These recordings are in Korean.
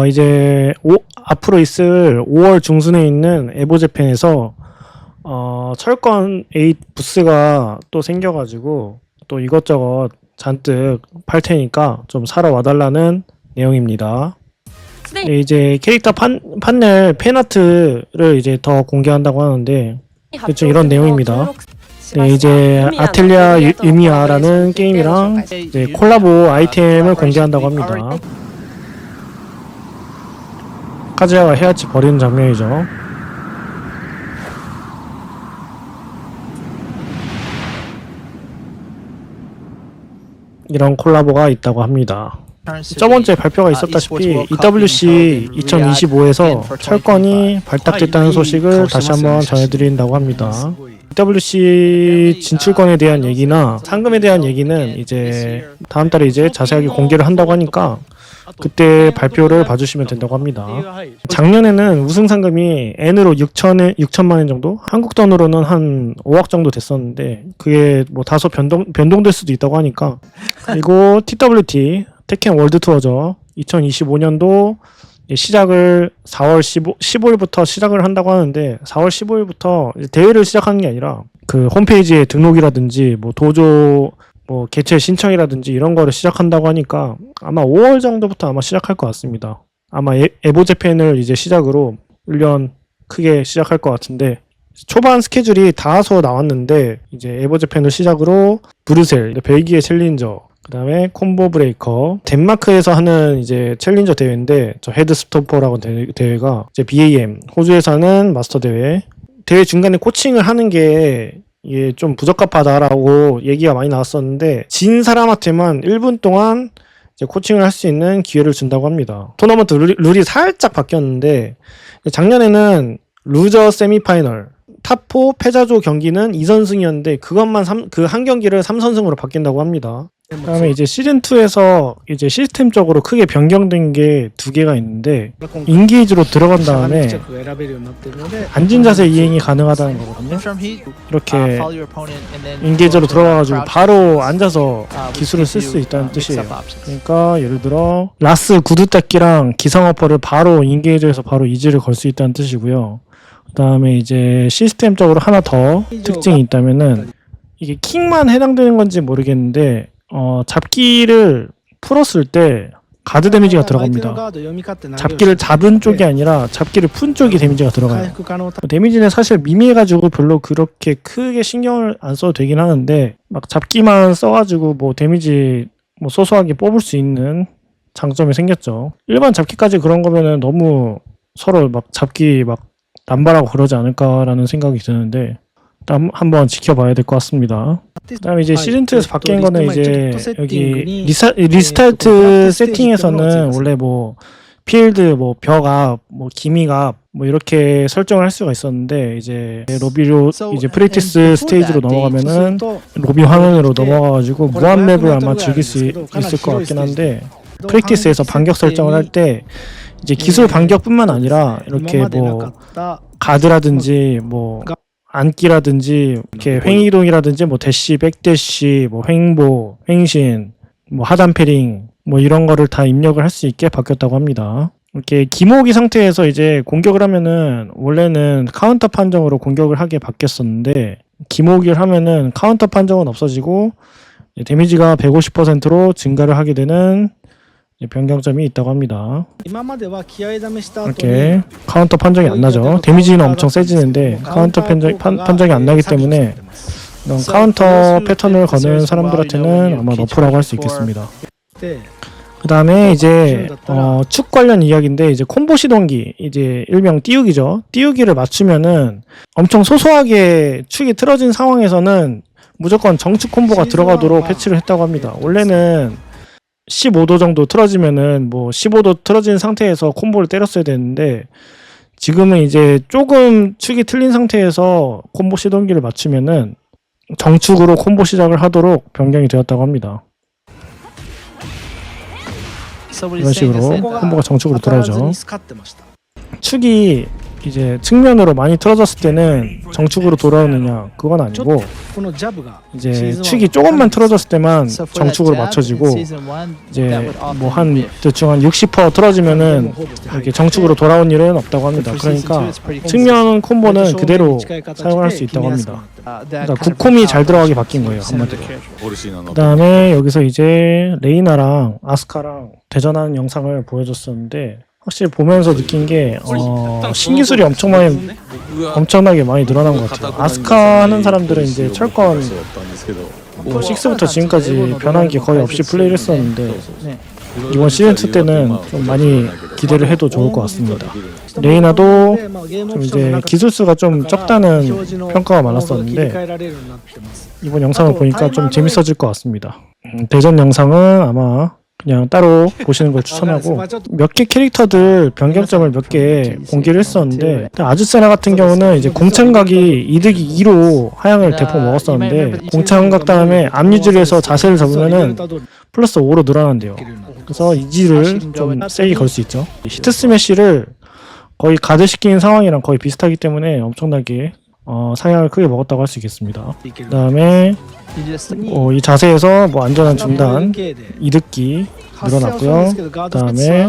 이제 앞으로 있을 5월 중순에 있는 에보재팬에서 철권 8 부스가 또 생겨가지고 또 이것저것 잔뜩 팔 테니까 좀 사러 와달라는 내용입니다. 네, 이제 캐릭터 판넬 팬아트를 이제 더 공개한다고 하는데 그렇죠, 이런 내용입니다. 네, 이제 아텔리아 유미야라는 게임이랑 이제 콜라보 아이템을 공개한다고 합니다. 카즈야가 헤아치 버리는 장면이죠. 이런 콜라보가 있다고 합니다. 저번주에 발표가 있었다시피 EWC 2025에서 철권이 발탁됐다는 소식을 다시 한번 전해드린다고 합니다. EWC 진출권에 대한 얘기나 상금에 대한 얘기는 이제 다음 달에 이제 자세하게 공개를 한다고 하니까 그때 발표를 봐주시면 된다고 합니다. 작년에는 우승 상금이 N으로 6천만 원 정도? 한국 돈으로는 한 5억 정도 됐었는데 그게 뭐 다소 변동될 수도 있다고 하니까. 그리고 TWT 테켄 월드 투어죠. 2025년도 시작을 4월 15일부터 시작을 한다고 하는데 4월 15일부터 대회를 시작하는 게 아니라 그 홈페이지에 등록이라든지 뭐 도조 뭐 개최 신청이라든지 이런 거를 시작한다고 하니까 아마 5월 정도부터 아마 시작할 것 같습니다. 아마 에보재팬을 이제 시작으로 1년 크게 시작할 것 같은데 초반 스케줄이 다소 나왔는데 이제 에보재팬을 시작으로 브르셀, 벨기에 챌린저, 그 다음에 콤보 브레이커, 덴마크에서 하는 이제 챌린저 대회인데 저 헤드스토퍼라고 대회가 이제 BAM, 호주에서 하는 마스터 대회 중간에 코칭을 하는 게 이게 좀 부적합하다라고 얘기가 많이 나왔었는데 진 사람한테만 1분 동안 이제 코칭을 할 수 있는 기회를 준다고 합니다. 토너먼트 룰이 살짝 바뀌었는데 작년에는 루저 세미파이널 탑4 패자조 경기는 2선승이었는데 그것만 그 한 경기를 3선승으로 바뀐다고 합니다. 그다음에 이제 시즌2에서 이제 시스템적으로 크게 변경된 게 두 개가 있는데 인게이지로 들어간 다음에 앉은 자세 이행이 가능하다는 거거든요. 이렇게 인게이지로 들어가가지고 바로 앉아서 기술을 쓸 수 있다는 뜻이에요. 그러니까 예를 들어 라스 구두 닦기랑 기상어퍼를 바로 인게이지에서 바로 이지를 걸 수 있다는 뜻이고요. 그 다음에 이제 시스템적으로 하나 더 특징이 있다면은 이게 킥만 해당되는 건지 모르겠는데 잡기를 풀었을 때 가드 데미지가 들어갑니다. 잡기를 잡은 쪽이 아니라 잡기를 푼 쪽이 데미지가 들어가요. 데미지는 사실 미미해가지고 별로 그렇게 크게 신경을 안 써도 되긴 하는데 막 잡기만 써가지고 뭐 데미지 뭐 소소하게 뽑을 수 있는 장점이 생겼죠. 일반 잡기까지 그런 거면은 너무 서로 막 잡기 막 남발하고 그러지 않을까라는 생각이 드는데 한번 지켜봐야 될 것 같습니다. 그다음에 이제 시즌2에서 바뀐 거는 이제 여기 리스타트 세팅에서는 원래 뭐 필드 뭐 벽 앞, 뭐 기믹 앞, 뭐 이렇게 설정을 할 수가 있었는데 이제 로비로 이제 프랙티스 스테이지로 넘어가면은 로비 화면으로 넘어가가지고 무한 맵을 아마 즐길 수 있을 것 같긴 한데 프랙티스에서 반격 설정을 할 때 이제 기술 반격뿐만 아니라 이렇게 뭐 가드라든지 뭐 앉기라든지 이렇게 횡이동이라든지 뭐 대시, 백대시, 뭐 횡보, 횡신, 뭐 하단 패링 뭐 이런 거를 다 입력을 할 수 있게 바뀌었다고 합니다. 이렇게 기모기 상태에서 이제 공격을 하면은 원래는 카운터 판정으로 공격을 하게 바뀌었었는데 기모기를 하면은 카운터 판정은 없어지고 데미지가 150%로 증가를 하게 되는 변경점이 있다고 합니다. 이렇게 카운터 판정이 안 나죠. 데미지는 엄청 세지는데 카운터 판정이 안 나기 때문에 이런 카운터 패턴을 거는 사람들한테는 아마 너프라고 할 수 있겠습니다. 그 다음에 이제 축 관련 이야기인데 이제 콤보 시동기 이제 일명 띄우기죠. 띄우기를 맞추면은 엄청 소소하게 축이 틀어진 상황에서는 무조건 정축 콤보가 들어가도록 패치를 했다고 합니다. 원래는 15도 정도 틀어지면은 뭐 15도 틀어진 상태에서 콤보를 때렸어야 되는데 지금은 이제 조금 축이 틀린 상태에서 콤보 시동기를 맞추면은 정축으로 콤보 시작을 하도록 변경이 되었다고 합니다. 이런 식으로 콤보가 정축으로 들어오죠. 축이 이제 측면으로 많이 틀어졌을 때는 정축으로 돌아오느냐 그건 아니고 이제 축이 조금만 틀어졌을 때만 정축으로 맞춰지고 이제 뭐 한 대충 한 60% 틀어지면은 이렇게 정축으로 돌아온 일은 없다고 합니다. 그러니까 측면 콤보는 그대로 사용할 수 있다고 합니다. 그러니까 국콤이 잘 들어가게 바뀐 거예요, 한마디로. 그 다음에 여기서 이제 레이나랑 아스카랑 대전하는 영상을 보여줬었는데 확실히 보면서 느낀 게 신기술이 엄청나게 많이 늘어난 것 같아요. 아스카 하는 사람들은 이제 철권 뭐 6부터 지금까지 변한 게 거의 없이 플레이를 했었는데 이번 시즌2 때는 좀 많이 기대를 해도 좋을 것 같습니다. 레이나도 좀 이제 기술수가 좀 적다는 평가가 많았었는데 이번 영상을 보니까 좀 재밌어질 것 같습니다. 대전 영상은 아마 그냥 따로 보시는 걸 추천하고 몇 개 캐릭터들 변경점을 몇 개 공개를 했었는데 아즈세나 같은 경우는 이제 공창각이 이득이 2로 하향을 대폭 먹었었는데 공창각 다음에 앞유지를 해서 자세를 잡으면은 플러스 5로 늘어난대요. 그래서 이지를 좀 세게 걸 수 있죠. 히트 스매시를 거의 가드시킨 상황이랑 거의 비슷하기 때문에 엄청나게 상향을 크게 먹었다고 할 수 있겠습니다. 그 다음에 이 자세에서 뭐 안전한 중단, 이득기 늘어났고요. 그 다음에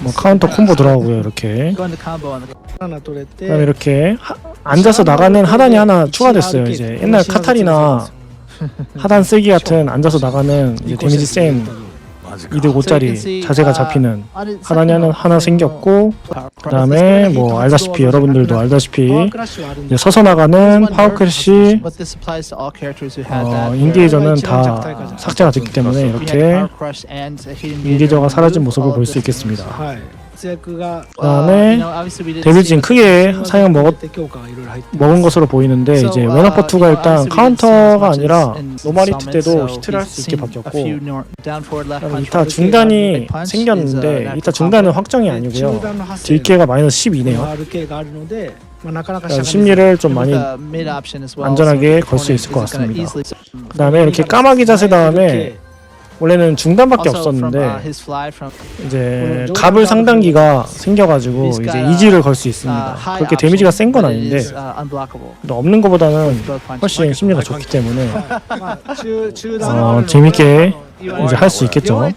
뭐 카운터 콤보 들어가고요. 이렇게 그다음에 이렇게 앉아서 나가는 하단이 하나 추가됐어요. 이제 옛날 카타리나 하단 쓰기 같은 앉아서 나가는 이제 데미지 센 이득 5짜리 자세가 잡히는 하단이 하나 생겼고, 그 다음에 뭐 알다시피 여러분들도 알다시피 이제 서서 나가는 파워크래시 인게이저는 다 삭제가 됐기 때문에 이렇게 인게이저가 사라진 모습을 볼 수 있겠습니다. 그 다음에 데미지는 크게 사용 먹은 것으로 보이는데 이제 웬어퍼2가 일단 카운터가 아니라 노마리트 때도 히트를 할 수 있게 바뀌었고, 그다음에 이타 중단이 생겼는데 이타 중단은 확정이 아니고요. 딜케가 마이너스 12네요. 심리를 좀 많이 안전하게 걸 수 있을 것 같습니다. 그 다음에 이렇게 까마귀 자세 다음에 원래는 중단밖에 없었는데 이제 갑을 상단기가 생겨가지고 이제 이지를 걸 수 있습니다. 그렇게 데미지가 센 건 아닌데 없는 것보다는 훨씬 심리가 좋기 때문에 재밌게 이제 할 수 있겠죠.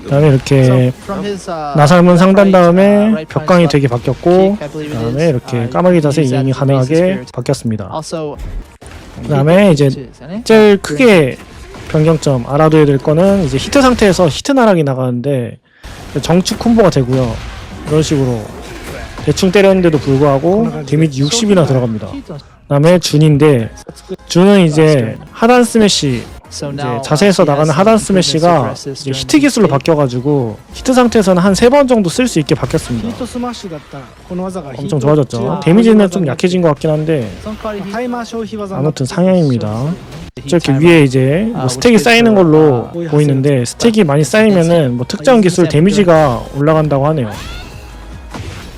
그다음에 이렇게 나살문 상단 다음에 벽강이 되게 바뀌었고, 그다음에 이렇게 까마귀 자세 이행이 가능하게 바뀌었습니다. 그다음에 이제 제일 크게 변경점 알아둬야 될 거는 이제 히트 상태에서 히트 나락이 나가는데 정축 콤보가 되고요. 이런 식으로 대충 때렸는데도 불구하고 데미지 60이나 들어갑니다. 그 다음에 준인데 준은 이제 하단 스매시 이제 자세에서 나가는 하단 스매시가 이제 히트 기술로 바뀌어가지고 히트 상태에서는 한 3번 정도 쓸 수 있게 바뀌었습니다. 엄청 좋아졌죠. 데미지는 좀 약해진 것 같긴 한데 아무튼 상향입니다. 저렇게 위에 이제 뭐 스택이 쌓이는 걸로 보이는데 스택이 많이 쌓이면은 뭐 특정 기술 데미지가 올라간다고 하네요.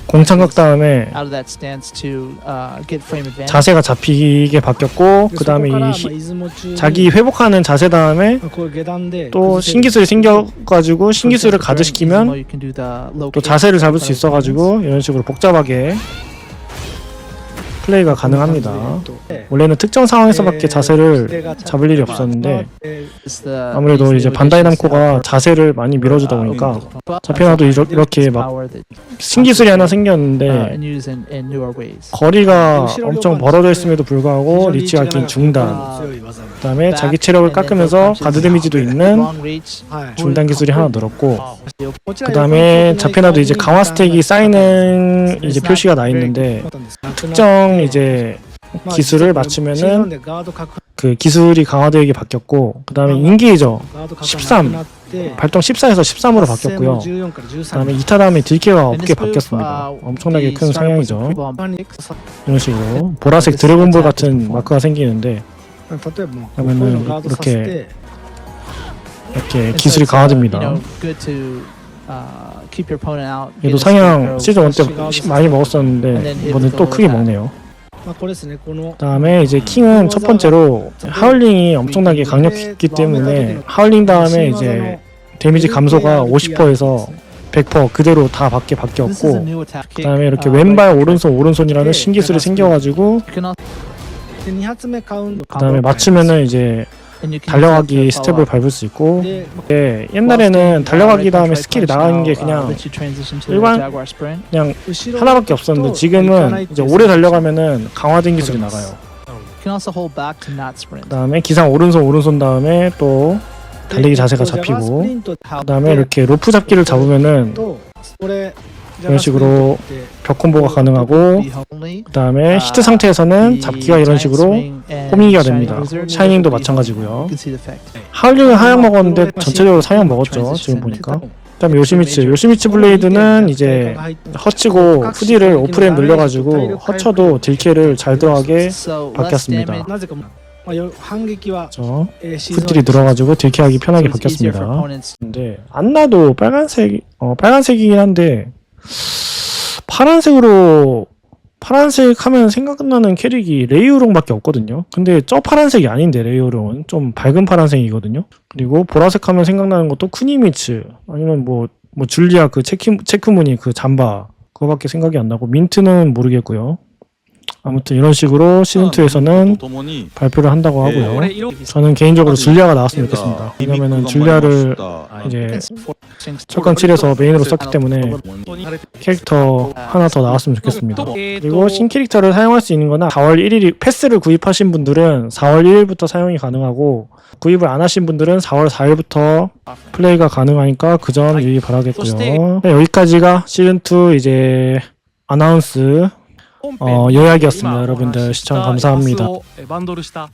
공창각 다음에 자세가 잡히게 바뀌었고, 그 다음에 자기 회복하는 자세 다음에 또 신기술이 생겨가지고 신기술을 가드시키면 또 자세를 잡을 수 있어가지고 이런 식으로 복잡하게 플레이가 가능합니다. 원래는 특정 상황에서밖에 자세를 잡을 일이 없었는데 아무래도 이제 반다이 남코가 자세를 많이 밀어주다 보니까 자페나도 이렇게 막 신기술이 하나 생겼는데 거리가 엄청 벌어져 있음에도 불구하고 리치가 긴 중단, 그 다음에 자기 체력을 깎으면서 가드 데미지도 있는 중단 기술이 하나 늘었고, 그 다음에 자페나도 이제 강화 스택이 쌓이는 이제 표시가 나 있는데 특정 이제 기술을 맞추면은 그 기술이 강화되게 바뀌었고, 그 다음에 인게이저 13 발동 14에서 13으로 바뀌었고요. 그 다음에 2타 다음에 딜케가 없게 바뀌었습니다. 엄청나게 큰 상향이죠. 이런 식으로 보라색 드래곤볼 같은 마크가 생기는데 그러면은 이렇게 기술이 강화됩니다. 얘도 상향 시즌 1 때 많이 먹었었는데 이번엔 또 크게 먹네요. 그 다음에 이제 킹은 첫 번째로 하울링이 엄청나게 강력했기 때문에 하울링 다음에 이제 데미지 감소가 50%에서 100% 그대로 다 밖에 This is a 바뀌었고, new attack kick. 그다음에 이렇게 right 왼발 kick. 오른손이라는 신기술이 생겨가지고, You can also- 2発目カウント 그다음에 맞추면은 이제 and you can use that to 달려가기 follow 스텝을 up. 밟을 수 있고, で 예, 옛날에는 달려가기 다음에 스킬이 나가는 게 그냥 lets you transition to the 일반- Jaguar sprint. 그냥 後ろ 하나밖에 없었는데 지금은 이제 오래 달려가면은 강화된 기술이 나가요. You can also hold back to not sprint. 그다음에 기상 오른손 다음에 또 달리기 자세가 잡히고, 그다음에 이렇게 로프 잡기를 잡으면은 とこれ 이런 식으로 벽 콤보가 가능하고, Be only. 그다음에 히트 상태에서는 잡기가 이런 식으로 호밍이가 됩니다. 샤이닝도 마찬가지고요. You can see the effect. 하울링은 하향 먹었는데 전체적으로 상향 먹었죠, 지금 보니까. 그다음에 요시미츠 블레이드는 이제 허치고 후디를 오프레임 늘려가지고 허쳐도 딜캐를 잘 들어가게 So less 바뀌었습니다. damage, なぜか反撃は 저 シーズン 후딜이 늘어가지고 딜캐하기 so 편하게 it's easier for 바뀌었습니다. opponents. 근데 안 나도 빨간색이긴 한데 파란색 하면 생각나는 캐릭이 레이우롱밖에 없거든요. 근데 저 파란색이 아닌데 레이우롱은 좀 밝은 파란색이거든요. 그리고 보라색 하면 생각나는 것도 쿠니미츠 아니면 뭐 줄리아 그 체크무늬 그 잠바 그거밖에 생각이 안 나고, 민트는 모르겠고요. 아무튼 이런 식으로 시즌2에서는 발표를 한다고 하고요. 저는 개인적으로 줄리아가 나왔으면 좋겠습니다. 왜냐면은 줄리아를 이제 철권 7에서 메인으로 썼기 때문에 캐릭터 하나 더 나왔으면 좋겠습니다. 그리고 신 캐릭터를 사용할 수 있는 거는 4월 1일 패스를 구입하신 분들은 4월 1일부터 사용이 가능하고, 구입을 안 하신 분들은 4월 4일부터 플레이가 가능하니까 그 점 유의 바라겠고요. 네, 여기까지가 시즌2 이제 아나운스 요약이었습니다. 여러분들 시청 감사합니다. バンドルした